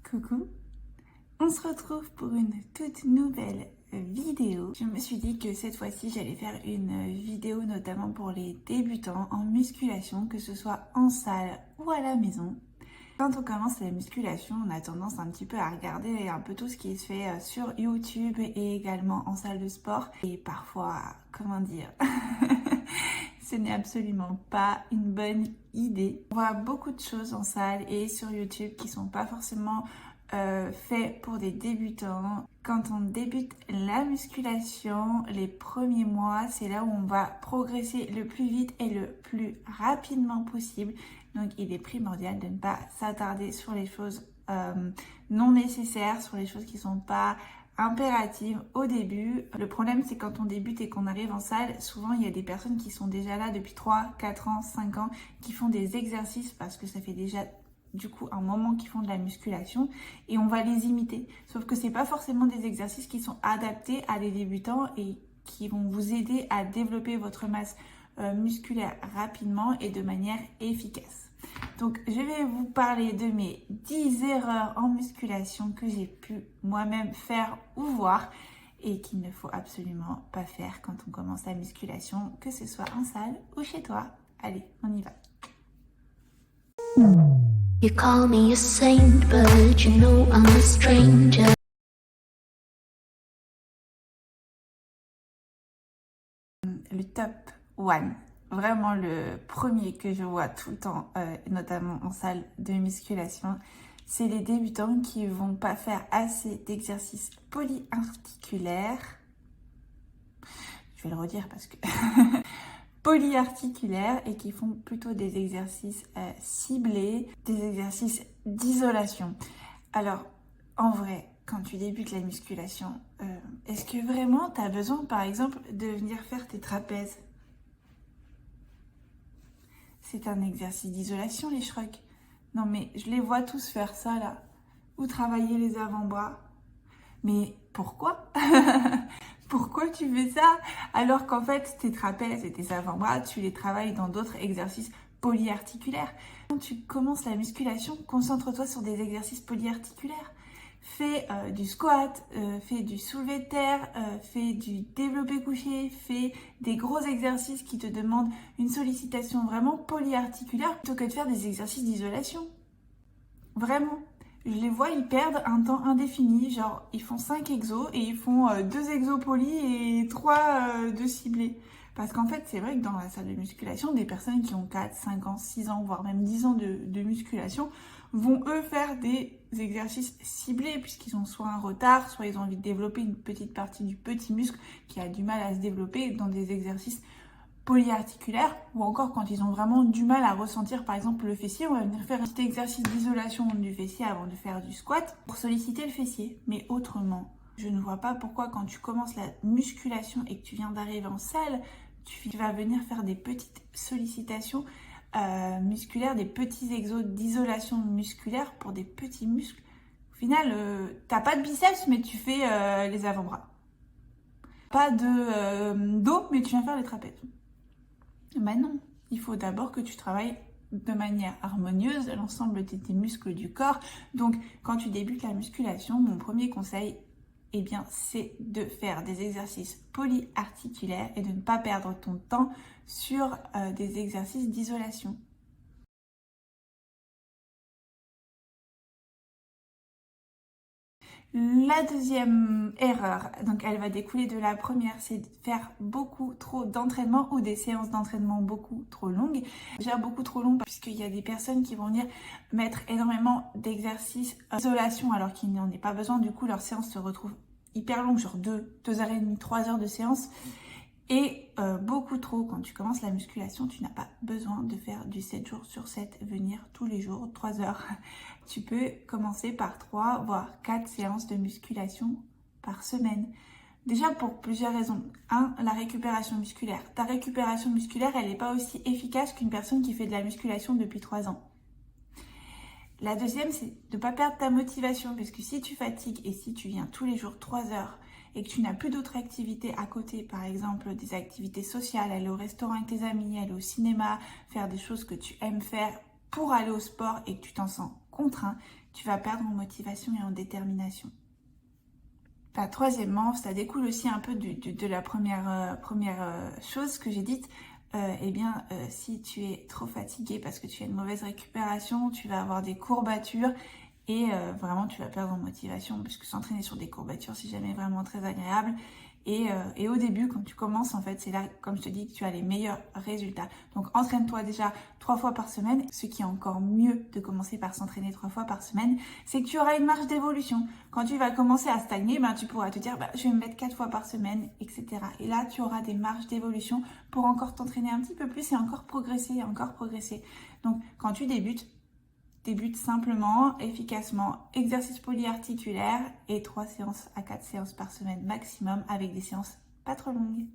Coucou, on se retrouve pour une toute nouvelle vidéo. Je me suis dit que cette fois-ci j'allais faire une vidéo notamment pour les débutants en musculation, que ce soit en salle ou à la maison. Quand on commence la musculation, on a tendance un petit peu à regarder un peu tout ce qui se fait sur YouTube et également en salle de sport. Et parfois, comment dire, ce n'est absolument pas une bonne idée. On voit beaucoup de choses en salle et sur YouTube qui sont pas forcément faits pour des débutants. Quand on débute la musculation, les premiers mois, c'est là où on va progresser le plus vite et le plus rapidement possible. Donc il est primordial de ne pas s'attarder sur les choses non nécessaires, sur les choses qui ne sont pas impératives au début. Le problème, c'est quand on débute et qu'on arrive en salle, souvent il y a des personnes qui sont déjà là depuis 3, 4 ans, 5 ans, qui font des exercices parce que ça fait déjà du coup un moment qu'ils font de la musculation et on va les imiter. Sauf que c'est pas forcément des exercices qui sont adaptés à des débutants et qui vont vous aider à développer votre masse musculaire rapidement et de manière efficace. Donc je vais vous parler de mes 10 erreurs en musculation que j'ai pu moi-même faire ou voir et qu'il ne faut absolument pas faire quand on commence la musculation, que ce soit en salle ou chez toi. Allez, on y va. You call me a saint, but you know I'm a stranger. Le top 1, vraiment le premier que je vois tout le temps, notamment en salle de musculation, c'est les débutants qui vont pas faire assez d'exercices polyarticulaires. Je vais le redire parce que polyarticulaires et qui font plutôt des exercices ciblés, des exercices d'isolation. Alors, en vrai, quand tu débutes la musculation, est-ce que vraiment tu as besoin, par exemple, de venir faire tes trapèzes? C'est un exercice d'isolation, les shrugs. Non mais je les vois tous faire ça là. Ou travailler les avant-bras. Mais pourquoi? Pourquoi tu fais ça? Alors qu'en fait, tes trapèzes et tes avant-bras, tu les travailles dans d'autres exercices polyarticulaires. Quand tu commences la musculation, concentre-toi sur des exercices polyarticulaires. Fais du squat, fais du soulevé de terre, fais du développé couché, fais des gros exercices qui te demandent une sollicitation vraiment polyarticulaire plutôt que de faire des exercices d'isolation. Vraiment. Je les vois, ils perdent un temps indéfini, genre ils font 5 exos et ils font 2 exos poly et 3 de ciblés. Parce qu'en fait, c'est vrai que dans la salle de musculation, des personnes qui ont 4, 5 ans, 6 ans, voire même 10 ans de musculation, vont eux faire des exercices ciblés puisqu'ils ont soit un retard, soit ils ont envie de développer une petite partie du petit muscle qui a du mal à se développer dans des exercices polyarticulaires, ou encore quand ils ont vraiment du mal à ressentir par exemple le fessier, on va venir faire un petit exercice d'isolation du fessier avant de faire du squat pour solliciter le fessier. Mais autrement, je ne vois pas pourquoi quand tu commences la musculation et que tu viens d'arriver en salle, tu vas venir faire des petites sollicitations musculaires, des petits exos d'isolation musculaire pour des petits muscles. Au final, t'as pas de biceps mais tu fais les avant-bras. Pas de dos mais tu viens faire les trapèzes. Ben non, il faut d'abord que tu travailles de manière harmonieuse l'ensemble de tes muscles du corps. Donc, quand tu débutes la musculation, mon premier conseil, eh bien, c'est de faire des exercices polyarticulaires et de ne pas perdre ton temps sur des exercices d'isolation. La deuxième erreur, donc elle va découler de la première, c'est de faire beaucoup trop d'entraînement ou des séances d'entraînement beaucoup trop longues. Déjà beaucoup trop longues puisqu'il y a des personnes qui vont venir mettre énormément d'exercices d'isolation alors qu'il n'en est pas besoin. Du coup, leur séance se retrouve hyper longue, genre 2h30, 3 heures de séance. Et beaucoup trop, quand tu commences la musculation, tu n'as pas besoin de faire du 7 jours sur 7, venir tous les jours, 3 heures. Tu peux commencer par 3, voire 4 séances de musculation par semaine. Déjà pour plusieurs raisons. 1, la récupération musculaire. Ta récupération musculaire, elle n'est pas aussi efficace qu'une personne qui fait de la musculation depuis 3 ans. La deuxième, c'est de ne pas perdre ta motivation, parce que si tu fatigues et si tu viens tous les jours 3 heures et que tu n'as plus d'autres activités à côté, par exemple des activités sociales, aller au restaurant avec tes amis, aller au cinéma, faire des choses que tu aimes faire pour aller au sport et que tu t'en sens contraint, tu vas perdre en motivation et en détermination. Enfin, troisièmement, ça découle aussi un peu de la première chose que j'ai dite. Si tu es trop fatigué parce que tu as une mauvaise récupération, tu vas avoir des courbatures et vraiment tu vas perdre en motivation puisque s'entraîner sur des courbatures, c'est jamais vraiment très agréable. Et au début, quand tu commences, en fait, c'est là, comme je te dis, que tu as les meilleurs résultats. Donc, entraîne-toi déjà 3 fois par semaine. Ce qui est encore mieux de commencer par s'entraîner 3 fois par semaine, c'est que tu auras une marge d'évolution. Quand tu vas commencer à stagner, tu pourras te dire, je vais me mettre 4 fois par semaine, etc. Et là, tu auras des marges d'évolution pour encore t'entraîner un petit peu plus et encore progresser, Donc, quand tu débute simplement, efficacement, exercice polyarticulaire et 3 séances à 4 séances par semaine maximum avec des séances pas trop longues.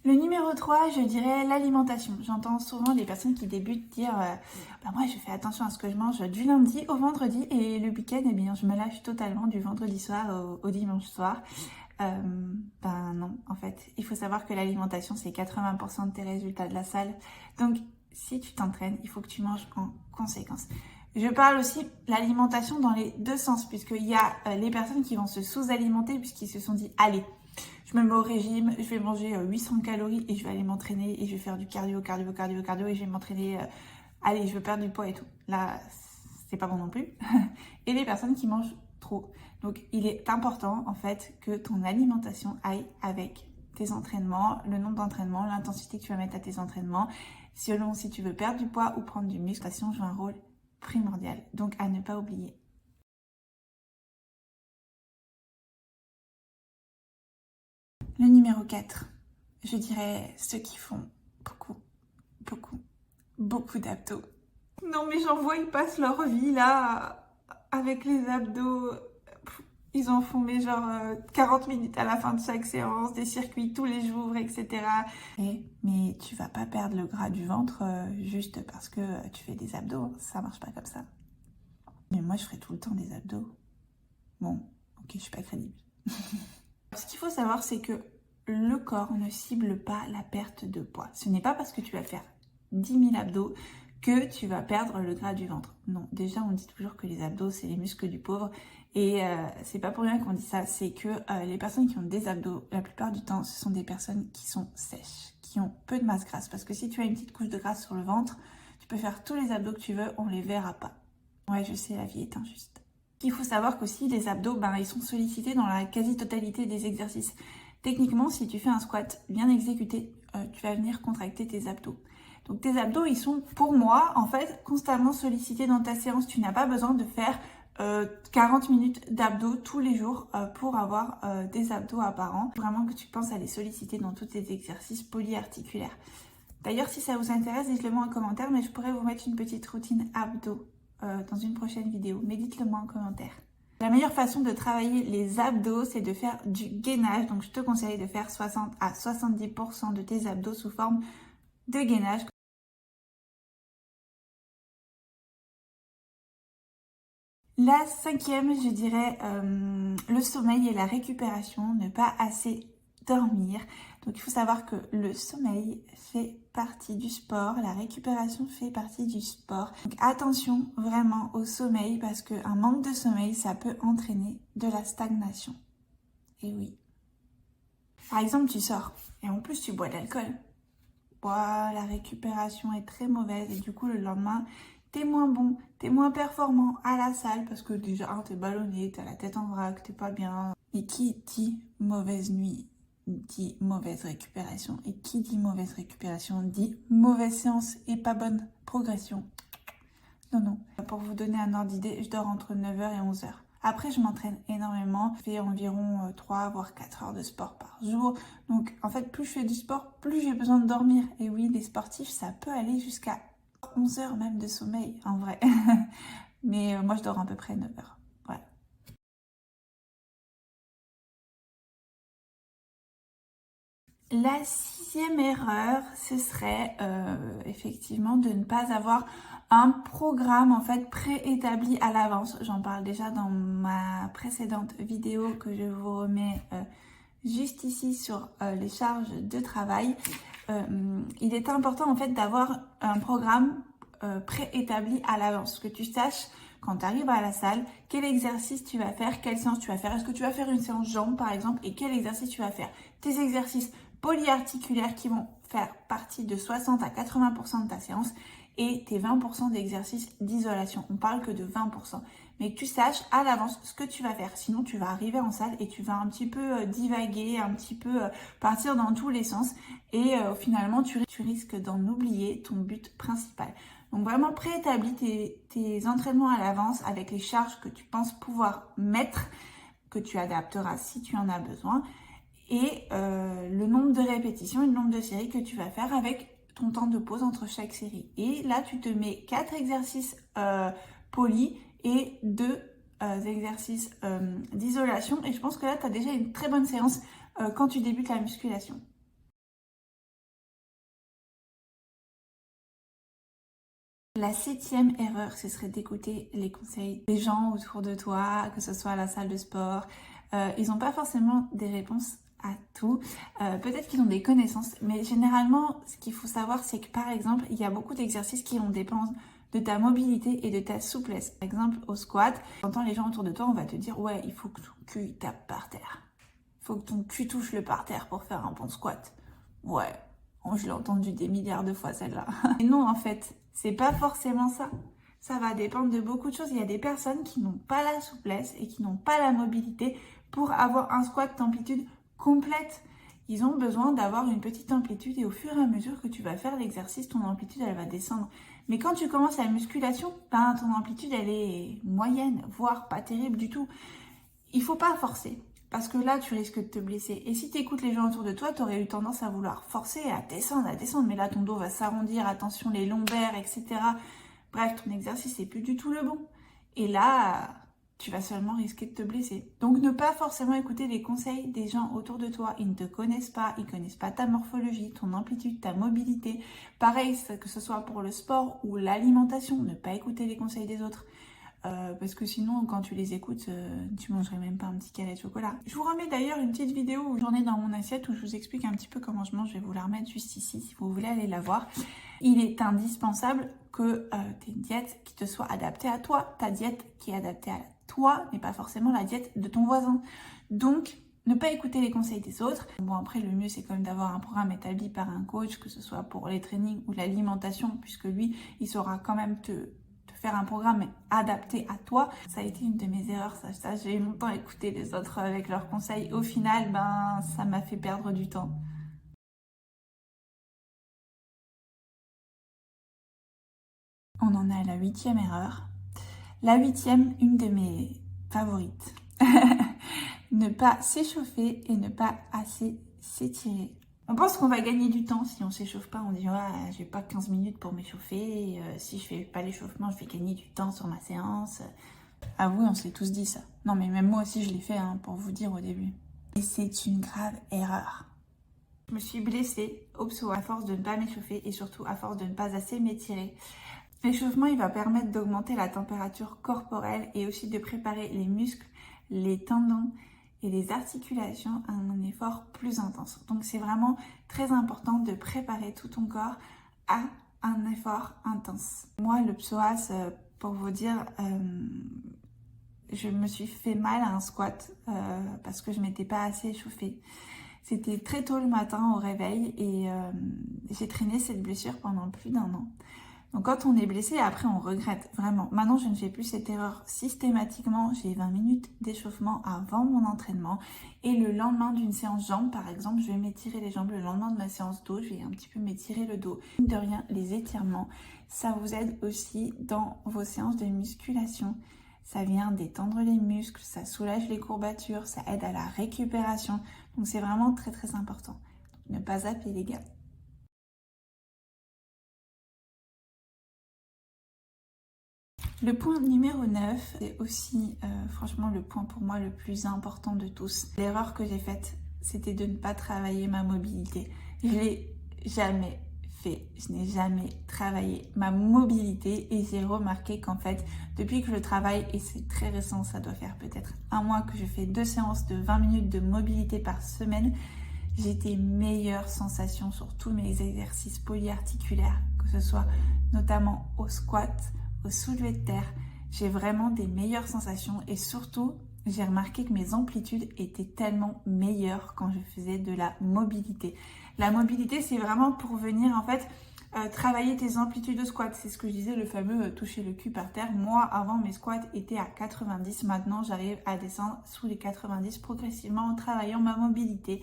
Le numéro 3, je dirais l'alimentation. J'entends souvent des personnes qui débutent dire moi je fais attention à ce que je mange du lundi au vendredi et le week-end, je me lâche totalement du vendredi soir au dimanche soir. Non, en fait, il faut savoir que l'alimentation, c'est 80% de tes résultats de la salle. Donc, si tu t'entraînes, il faut que tu manges en conséquence. Je parle aussi de l'alimentation dans les deux sens, puisqu'il y a les personnes qui vont se sous-alimenter, puisqu'ils se sont dit, allez, je me mets au régime, je vais manger 800 calories et je vais aller m'entraîner et je vais faire du cardio et je vais m'entraîner, allez, je veux perdre du poids et tout. Là, c'est pas bon non plus. Et les personnes qui mangent trop. Donc, il est important, en fait, que ton alimentation aille avec tes entraînements, le nombre d'entraînements, l'intensité que tu vas mettre à tes entraînements, selon si tu veux perdre du poids ou prendre du muscle. L'alimentation joue un rôle primordial, donc à ne pas oublier. Le numéro 4, je dirais ceux qui font beaucoup d'abdos. Non mais j'en vois, ils passent leur vie là, avec les abdos. Ils en font 40 minutes à la fin de chaque séance, des circuits tous les jours, etc. Mais tu vas pas perdre le gras du ventre juste parce que tu fais des abdos. Ça marche pas comme ça. Mais moi, je ferai tout le temps des abdos. Bon, ok, je suis pas crédible. Ce qu'il faut savoir, c'est que le corps ne cible pas la perte de poids. Ce n'est pas parce que tu vas faire 10 000 abdos que tu vas perdre le gras du ventre. Non, déjà on dit toujours que les abdos c'est les muscles du pauvre et c'est pas pour rien qu'on dit ça, c'est que les personnes qui ont des abdos, la plupart du temps ce sont des personnes qui sont sèches, qui ont peu de masse grasse, parce que si tu as une petite couche de graisse sur le ventre, tu peux faire tous les abdos que tu veux, on les verra pas. Ouais, je sais, la vie est injuste. Il faut savoir qu'aussi les abdos, ils sont sollicités dans la quasi-totalité des exercices. Techniquement, si tu fais un squat bien exécuté, tu vas venir contracter tes abdos. Donc tes abdos, ils sont, pour moi, en fait, constamment sollicités dans ta séance. Tu n'as pas besoin de faire 40 minutes d'abdos tous les jours pour avoir des abdos apparents. Vraiment que tu penses à les solliciter dans tous tes exercices polyarticulaires. D'ailleurs, si ça vous intéresse, dites-le moi en commentaire, mais je pourrais vous mettre une petite routine abdos dans une prochaine vidéo. Mais dites-le moi en commentaire. La meilleure façon de travailler les abdos, c'est de faire du gainage. Donc, je te conseille de faire 60 à 70% de tes abdos sous forme de gainage. La cinquième, je dirais, le sommeil et la récupération, ne pas assez dormir. Donc il faut savoir que le sommeil fait partie du sport, la récupération fait partie du sport. Donc attention vraiment au sommeil parce qu'un manque de sommeil, ça peut entraîner de la stagnation. Et oui. Par exemple, tu sors et en plus tu bois de l'alcool. La récupération est très mauvaise et du coup le lendemain, t'es moins bon, t'es moins performant à la salle parce que déjà t'es ballonné, t'as la tête en vrac, t'es pas bien. Et qui dit mauvaise nuit dit mauvaise récupération. Et qui dit mauvaise récupération dit mauvaise séance et pas bonne progression. Non. Pour vous donner un ordre d'idée, je dors entre 9h et 11h. Après, je m'entraîne énormément. Je fais environ 3 voire 4 heures de sport par jour. Donc, en fait, plus je fais du sport, plus j'ai besoin de dormir. Et oui, les sportifs, ça peut aller jusqu'à 11 heures même de sommeil, en vrai. Mais moi, je dors à peu près 9 heures. Voilà. La 6e erreur, ce serait effectivement de ne pas avoir un programme en fait préétabli à l'avance. J'en parle déjà dans ma précédente vidéo que je vous remets juste ici sur les charges de travail. il est important en fait d'avoir un programme préétabli à l'avance, que tu saches quand tu arrives à la salle quel exercice tu vas faire, quelle séance tu vas faire. Est-ce que tu vas faire une séance jambes par exemple et quel exercice tu vas faire. Tes exercices polyarticulaires qui vont faire partie de 60 à 80% de ta séance et tes 20% d'exercices d'isolation. On parle que de 20%. Mais que tu saches à l'avance ce que tu vas faire. Sinon, tu vas arriver en salle et tu vas un petit peu divaguer, un petit peu partir dans tous les sens. Et finalement, tu risques d'en oublier ton but principal. Donc vraiment préétablis tes entraînements à l'avance avec les charges que tu penses pouvoir mettre, que tu adapteras si tu en as besoin. Et le nombre de répétitions et le nombre de séries que tu vas faire avec ton temps de pause entre chaque série. Et là, tu te mets 4 exercices poly et 2 exercices d'isolation. Et je pense que là, tu as déjà une très bonne séance quand tu débutes la musculation. La 7e erreur, ce serait d'écouter les conseils des gens autour de toi, que ce soit à la salle de sport. Ils n'ont pas forcément des réponses à tout. Peut-être qu'ils ont des connaissances, mais généralement, ce qu'il faut savoir, c'est que par exemple, il y a beaucoup d'exercices qui vont dépendre de ta mobilité et de ta souplesse. Par exemple, au squat, quand tu entends les gens autour de toi, on va te dire « Ouais, il faut que ton cul tape par terre. Il faut que ton cul touche le parterre pour faire un bon squat. » Ouais, je l'ai entendu des milliards de fois celle-là. Et non, en fait, c'est pas forcément ça. Ça va dépendre de beaucoup de choses. Il y a des personnes qui n'ont pas la souplesse et qui n'ont pas la mobilité pour avoir un squat d'amplitude complète. Ils ont besoin d'avoir une petite amplitude et au fur et à mesure que tu vas faire l'exercice, ton amplitude, elle va descendre. Mais quand tu commences la musculation, ben, ton amplitude, elle est moyenne, voire pas terrible du tout. Il faut pas forcer. Parce que là, tu risques de te blesser. Et si tu écoutes les gens autour de toi, tu aurais eu tendance à vouloir forcer, à descendre. Mais là, ton dos va s'arrondir, attention, les lombaires, etc. Bref, ton exercice n'est plus du tout le bon. Et là, tu vas seulement risquer de te blesser. Donc, ne pas forcément écouter les conseils des gens autour de toi. Ils ne te connaissent pas, ils ne connaissent pas ta morphologie, ton amplitude, ta mobilité. Pareil, que ce soit pour le sport ou l'alimentation, ne pas écouter les conseils des autres. Parce que sinon, quand tu les écoutes, tu mangerais même pas un petit carré de chocolat. Je vous remets d'ailleurs une petite vidéo où j'en ai dans mon assiette où je vous explique un petit peu comment je mange. Je vais vous la remettre juste ici si vous voulez aller la voir. Il est indispensable que tu aies une diète qui te soit adaptée à toi. Ta diète qui est adaptée à toi n'est pas forcément la diète de ton voisin. Donc, ne pas écouter les conseils des autres. Bon, après, le mieux, c'est quand même d'avoir un programme établi par un coach, que ce soit pour les trainings ou l'alimentation, puisque lui, il saura quand même te faire un programme adapté à toi. Ça a été une de mes erreurs, ça j'ai longtemps écouté les autres avec leurs conseils. Au final, ben, ça m'a fait perdre du temps. On en est à la 8e erreur. La 8e, une de mes favorites. Ne pas s'échauffer et ne pas assez s'étirer. On pense qu'on va gagner du temps si on s'échauffe pas. On dit ouais, j'ai pas 15 minutes pour m'échauffer. Si je fais pas l'échauffement, je vais gagner du temps sur ma séance. Ah oui, on s'est tous dit ça. Non mais même moi aussi je l'ai fait pour vous dire au début. Et c'est une grave erreur. Je me suis blessée au psoas à force de ne pas m'échauffer et surtout à force de ne pas assez m'étirer. L'échauffement, il va permettre d'augmenter la température corporelle et aussi de préparer les muscles, les tendons et les articulations à un effort plus intense. Donc c'est vraiment très important de préparer tout ton corps à un effort intense. Moi, le psoas, pour vous dire, je me suis fait mal à un squat parce que je m'étais pas assez échauffée. C'était très tôt le matin au réveil et j'ai traîné cette blessure pendant plus d'1 an. Donc quand on est blessé, après on regrette vraiment. Maintenant, je ne fais plus cette erreur systématiquement. J'ai 20 minutes d'échauffement avant mon entraînement. Et le lendemain d'une séance jambes, par exemple, je vais m'étirer les jambes. Le lendemain de ma séance dos, je vais un petit peu m'étirer le dos. De rien, les étirements, ça vous aide aussi dans vos séances de musculation. Ça vient détendre les muscles, ça soulage les courbatures, ça aide à la récupération. Donc c'est vraiment très très important. Ne pas zapper les gars. Le point numéro 9, c'est aussi franchement le point pour moi le plus important de tous. L'erreur que j'ai faite, c'était de ne pas travailler ma mobilité. Je l'ai jamais fait. Je n'ai jamais travaillé ma mobilité et j'ai remarqué qu'en fait, depuis que je travaille, et c'est très récent, ça doit faire peut-être 1 mois que je fais 2 séances de 20 minutes de mobilité par semaine, j'ai des meilleures sensations sur tous mes exercices polyarticulaires, que ce soit notamment au squat, au soulevé de terre. J'ai vraiment des meilleures sensations et surtout, j'ai remarqué que mes amplitudes étaient tellement meilleures quand je faisais de la mobilité. La mobilité, c'est vraiment pour venir en fait travailler tes amplitudes de squat. C'est ce que je disais, le fameux toucher le cul par terre. Moi, avant, mes squats étaient à 90. Maintenant, j'arrive à descendre sous les 90 progressivement en travaillant ma mobilité.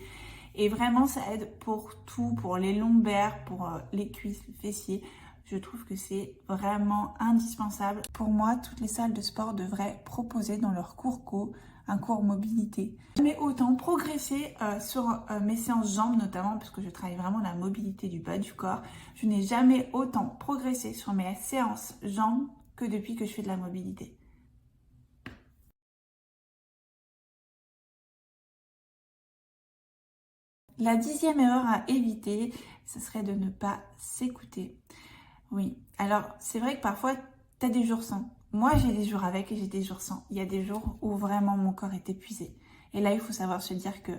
Et vraiment, ça aide pour tout, pour les lombaires, pour les cuisses, les fessiers. Je trouve que c'est vraiment indispensable. Pour moi, toutes les salles de sport devraient proposer dans leur cours co un cours mobilité. Mais autant progresser sur mes séances jambes notamment, parce que je travaille vraiment la mobilité du bas du corps. Je n'ai jamais autant progressé sur mes séances jambes que depuis que je fais de la mobilité. La 10e erreur à éviter, ce serait de ne pas s'écouter. Oui, alors c'est vrai que parfois, tu as des jours sans. Moi, j'ai des jours avec et j'ai des jours sans. Il y a des jours où vraiment mon corps est épuisé. Et là, il faut savoir se dire que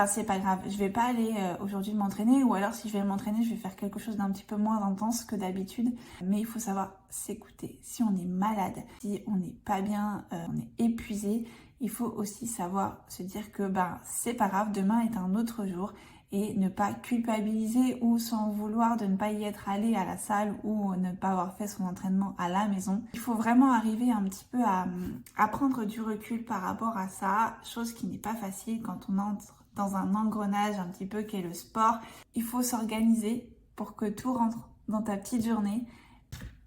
c'est pas grave, je vais pas aller aujourd'hui m'entraîner, ou alors si je vais m'entraîner, je vais faire quelque chose d'un petit peu moins intense que d'habitude. Mais il faut savoir s'écouter. Si on est malade, si on n'est pas bien, on est épuisé, il faut aussi savoir se dire que c'est pas grave, demain est un autre jour. Et ne pas culpabiliser ou s'en vouloir de ne pas y être allé à la salle ou ne pas avoir fait son entraînement à la maison. Il faut vraiment arriver un petit peu à prendre du recul par rapport à ça, chose qui n'est pas facile quand on entre dans un engrenage un petit peu qu'est le sport. Il faut s'organiser pour que tout rentre dans ta petite journée.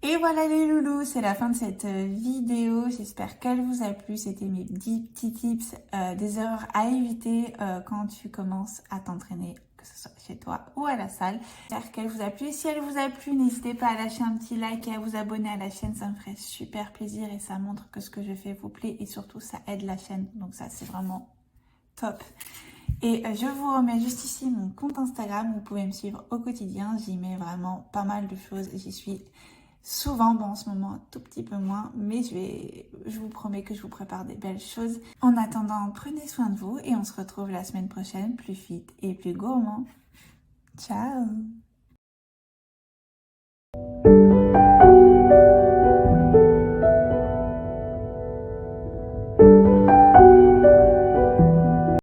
Et voilà les loulous, c'est la fin de cette vidéo. J'espère qu'elle vous a plu. C'était mes 10 petits tips, des erreurs à éviter quand tu commences à t'entraîner, que ce soit chez toi ou à la salle. J'espère qu'elle vous a plu. Si elle vous a plu, n'hésitez pas à lâcher un petit like et à vous abonner à la chaîne. Ça me ferait super plaisir et ça montre que ce que je fais vous plaît et surtout ça aide la chaîne. Donc ça, c'est vraiment top. Et je vous remets juste ici mon compte Instagram. Vous pouvez me suivre au quotidien. J'y mets vraiment pas mal de choses. J'y suis souvent, en ce moment un tout petit peu moins, mais je vous promets que je vous prépare des belles choses. En attendant, prenez soin de vous et on se retrouve la semaine prochaine plus fit et plus gourmand. Ciao!